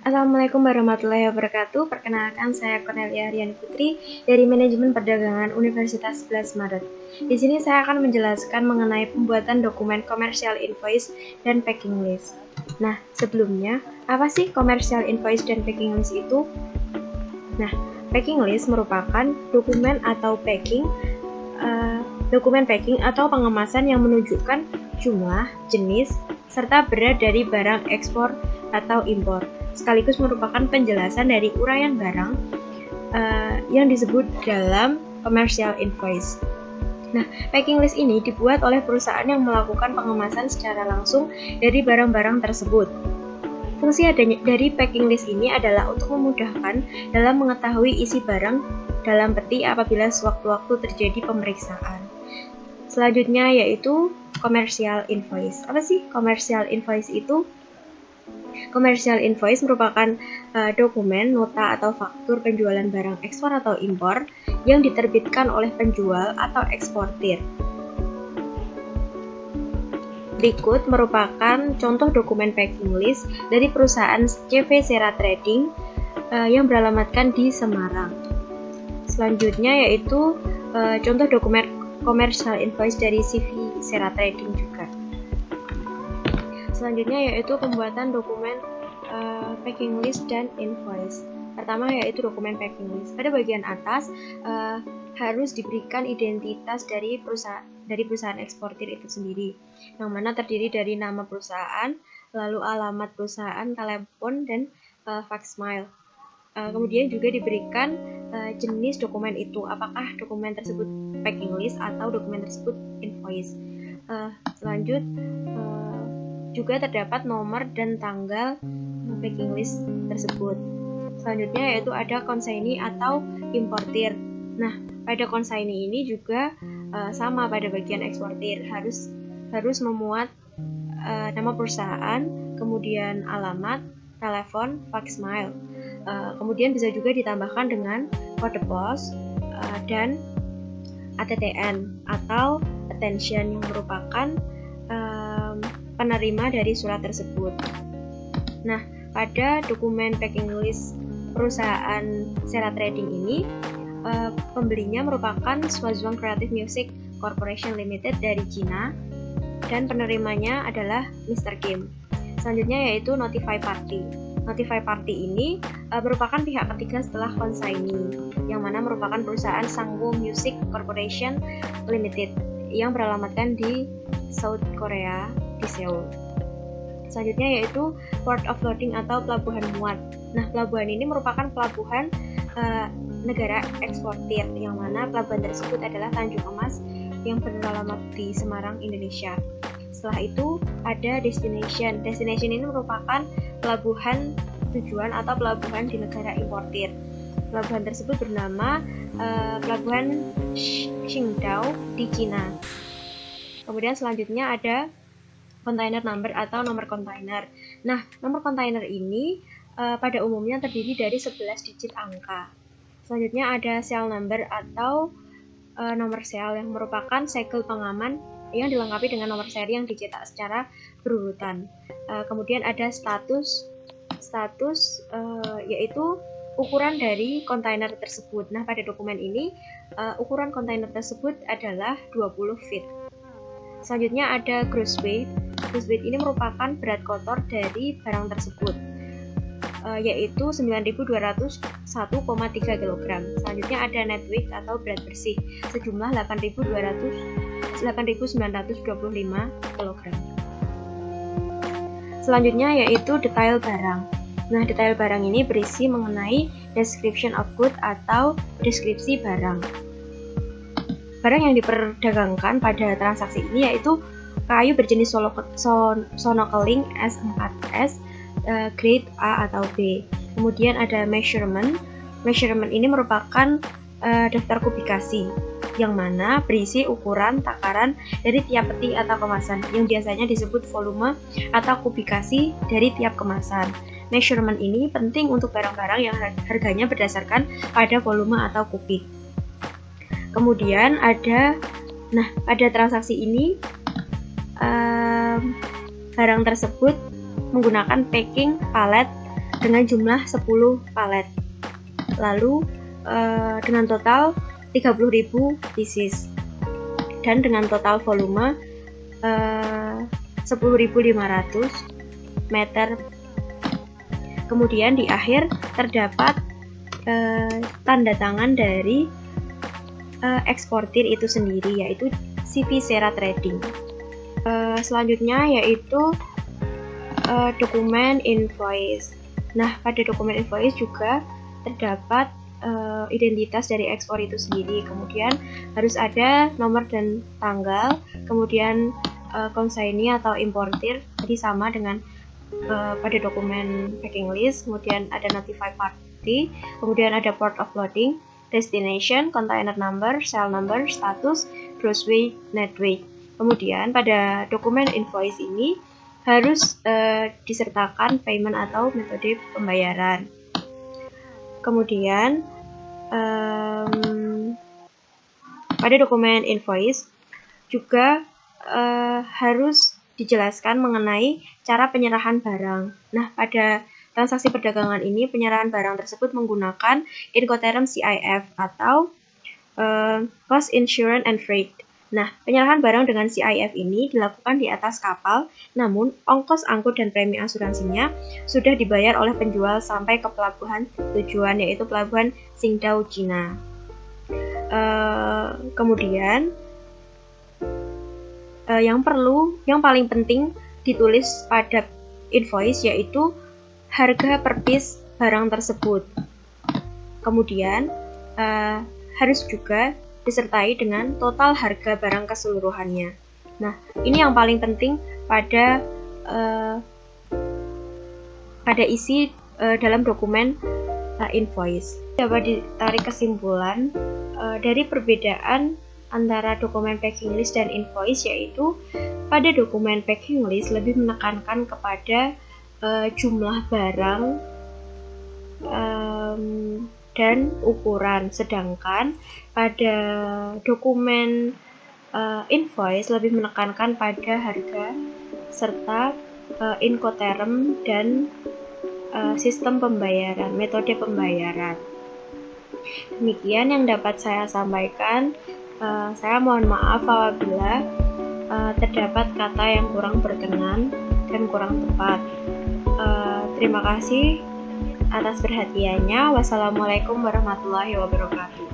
Assalamualaikum warahmatullahi wabarakatuh. Perkenalkan, saya Cornelia Riani Putri dari Manajemen Perdagangan Universitas 11 Maret. Di sini saya akan menjelaskan mengenai pembuatan dokumen commercial invoice dan packing list. Nah, sebelumnya, apa sih commercial invoice dan packing list itu? Nah, packing list merupakan dokumen packing atau pengemasan yang menunjukkan jumlah, jenis, serta berat dari barang ekspor atau impor, sekaligus merupakan penjelasan dari uraian barang yang disebut dalam commercial invoice. Nah, packing list ini dibuat oleh perusahaan yang melakukan pengemasan secara langsung dari barang-barang tersebut. Fungsi dari packing list ini adalah untuk memudahkan dalam mengetahui isi barang dalam peti apabila sewaktu-waktu terjadi pemeriksaan. Selanjutnya yaitu commercial invoice. Apa sih commercial invoice itu? Commercial invoice merupakan dokumen, nota, atau faktur penjualan barang ekspor atau impor yang diterbitkan oleh penjual atau eksportir. Berikut merupakan contoh dokumen packing list dari perusahaan CV Sera Trading yang beralamatkan di Semarang. Selanjutnya yaitu contoh dokumen commercial invoice dari CV Sera Trading juga. Selanjutnya yaitu pembuatan dokumen packing list dan invoice. Pertama yaitu dokumen packing list. Pada bagian atas harus diberikan identitas dari perusahaan eksportir itu sendiri, yang mana terdiri dari nama perusahaan, lalu alamat perusahaan, telepon, dan fax mail. Kemudian juga diberikan jenis dokumen itu, apakah dokumen tersebut packing list atau dokumen tersebut invoice. Juga terdapat nomor dan tanggal packing list tersebut. Selanjutnya yaitu ada consignee atau importir. Nah, pada consignee ini juga sama pada bagian eksportir, harus memuat nama perusahaan, kemudian alamat, telepon, fax mail. Kemudian bisa juga ditambahkan dengan kode pos dan ATTN atau attention yang merupakan penerima dari surat tersebut. Nah, pada dokumen packing list perusahaan Sera Trading ini, pembelinya merupakan Shuozhuang Creative Music Corporation Limited dari Cina dan penerimanya adalah Mr. Kim. Selanjutnya yaitu notify party. Notify party ini merupakan pihak ketiga setelah consignee, yang mana merupakan perusahaan Sangwoo Music Corporation Limited yang beralamatkan di South Korea, di Seoul. Selanjutnya yaitu port of loading atau pelabuhan muat. Nah, pelabuhan ini merupakan pelabuhan negara eksportir, yang mana pelabuhan tersebut adalah Tanjung Emas yang beralamat di Semarang, Indonesia. Setelah itu ada destination. Destination ini merupakan pelabuhan tujuan atau pelabuhan di negara importir. Pelabuhan tersebut bernama Pelabuhan Qingdao di Cina. Kemudian selanjutnya ada container number atau nomor kontainer. Nah, nomor kontainer ini pada umumnya terdiri dari 11 digit angka. Selanjutnya ada serial number atau nomor serial yang merupakan segel pengaman yang dilengkapi dengan nomor seri yang dicetak secara berurutan. Kemudian ada status yaitu ukuran dari kontainer tersebut. Nah, pada dokumen ini ukuran kontainer tersebut adalah 20 feet. Selanjutnya ada gross weight. Gross weight ini merupakan berat kotor dari barang tersebut, yaitu 9.201,3 kg. Selanjutnya ada net weight atau berat bersih sejumlah 8.925 kg. Selanjutnya yaitu detail barang. Nah, detail barang ini berisi mengenai description of good atau deskripsi barang. Barang yang diperdagangkan pada transaksi ini yaitu kayu berjenis sonokeling S4S grade A atau B. Kemudian ada measurement. Measurement ini merupakan daftar kubikasi yang mana berisi ukuran takaran dari tiap peti atau kemasan yang biasanya disebut volume atau kubikasi dari tiap kemasan. Measurement ini penting untuk barang-barang yang harganya berdasarkan pada volume atau kubik. Kemudian pada transaksi ini barang tersebut menggunakan packing, palet, dengan jumlah 10 palet. Lalu dengan total 30.000 pieces dan dengan total volume 10.500 meter. Kemudian di akhir terdapat tanda tangan dari eksportir itu sendiri, yaitu CV Sera Trading. Selanjutnya yaitu dokumen invoice. Nah, pada dokumen invoice juga terdapat identitas dari ekspor itu sendiri. Kemudian harus ada nomor dan tanggal, kemudian consignee atau importir, jadi sama dengan pada dokumen packing list. Kemudian ada notified party, kemudian ada port of loading, destination, container number, cell number, status, gross weight, net weight. Kemudian pada dokumen invoice ini harus disertakan payment atau metode pembayaran. Kemudian pada dokumen invoice juga harus dijelaskan mengenai cara penyerahan barang. Nah, pada transaksi perdagangan ini penyerahan barang tersebut menggunakan Incoterm CIF atau Cost Insurance and Freight. Nah, penyerahan barang dengan CIF ini dilakukan di atas kapal, namun ongkos angkut dan premi asuransinya sudah dibayar oleh penjual sampai ke pelabuhan tujuan, yaitu pelabuhan Qingdao, Cina. Kemudian yang paling penting ditulis pada invoice yaitu harga per piece barang tersebut. Kemudian harus juga disertai dengan total harga barang keseluruhannya. Nah, ini yang paling penting pada isi dalam dokumen invoice. Dapat ditarik kesimpulan dari perbedaan antara dokumen packing list dan invoice, yaitu pada dokumen packing list lebih menekankan kepada jumlah barang dan ukuran, sedangkan pada dokumen invoice lebih menekankan pada harga serta Incoterm dan sistem pembayaran, metode pembayaran. Demikian yang dapat saya sampaikan. Saya mohon maaf apabila terdapat kata yang kurang berkenan dan kurang tepat. Terima kasih atas perhatiannya. Wassalamualaikum warahmatullahi wabarakatuh.